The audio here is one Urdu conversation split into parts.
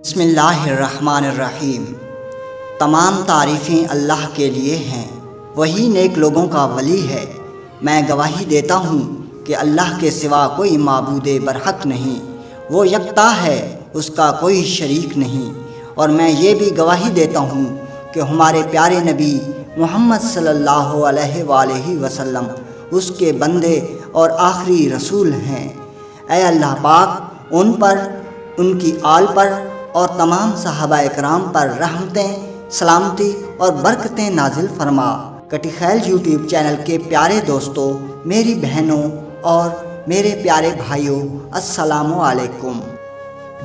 بسم اللہ الرحمن الرحیم۔ تمام تعریفیں اللہ کے لیے ہیں، وہی نیک لوگوں کا ولی ہے۔ میں گواہی دیتا ہوں کہ اللہ کے سوا کوئی معبود برحق نہیں، وہ یکتا ہے، اس کا کوئی شریک نہیں۔ اور میں یہ بھی گواہی دیتا ہوں کہ ہمارے پیارے نبی محمد صلی اللہ علیہ وآلہ وسلم اس کے بندے اور آخری رسول ہیں۔ اے اللہ پاک ان پر، ان کی آل پر اور تمام صحابہ اکرام پر رحمتیں، سلامتی اور برکتیں نازل فرما۔ کٹی خیل یوٹیوب چینل کے پیارے دوستوں، میری بہنوں اور میرے پیارے بھائیوں، السلام علیکم۔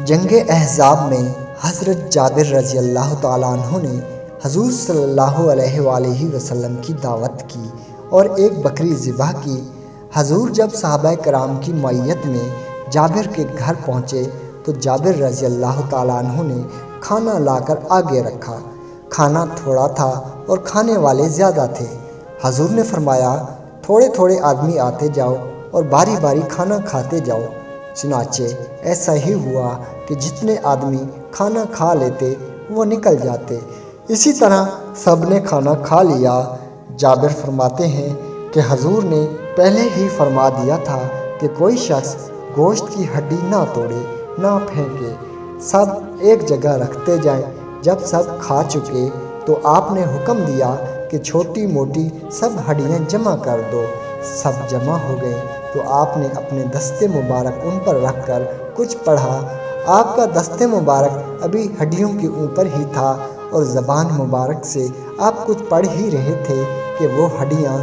جنگ احزاب میں حضرت جابر رضی اللہ تعالیٰ عنہ نے حضور صلی اللہ علیہ وآلہ وسلم کی دعوت کی اور ایک بکری ذبح کی۔ حضور جب صحابہ کرام کی معیت میں جابر کے گھر پہنچے تو جابر رضی اللہ تعالیٰ عنہ نے کھانا لا کر آگے رکھا۔ کھانا تھوڑا تھا اور کھانے والے زیادہ تھے۔ حضور نے فرمایا، تھوڑے تھوڑے آدمی آتے جاؤ اور باری باری کھانا کھاتے جاؤ۔ چنانچہ ایسا ہی ہوا کہ جتنے آدمی کھانا کھا لیتے وہ نکل جاتے۔ اسی طرح سب نے کھانا کھا لیا۔ جابر فرماتے ہیں کہ حضور نے پہلے ہی فرما دیا تھا کہ کوئی شخص گوشت کی ہڈی نہ توڑے، نہ پھینکے، سب ایک جگہ رکھتے جائیں۔ جب سب کھا چکے تو آپ نے حکم دیا کہ چھوٹی موٹی سب ہڈیاں جمع کر دو۔ سب جمع ہو گئے تو آپ نے اپنے دست مبارک ان پر رکھ کر کچھ پڑھا۔ آپ کا دست مبارک ابھی ہڈیوں کے اوپر ہی تھا اور زبان مبارک سے آپ کچھ پڑھ ہی رہے تھے کہ وہ ہڈیاں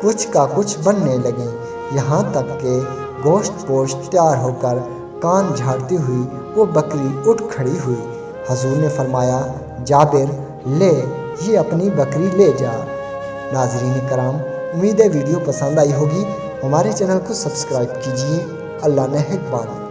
کچھ کا کچھ بننے لگیں، یہاں تک کہ گوشت پوشت تیار ہو کر کان جھاڑتی ہوئی وہ بکری اٹھ کھڑی ہوئی۔ حضور نے فرمایا، جابر لے، یہ اپنی بکری لے جا۔ ناظرین کرام، امید ہے ویڈیو پسند آئی ہوگی۔ ہمارے چینل کو سبسکرائب کیجیے۔ اللہ نگہبان۔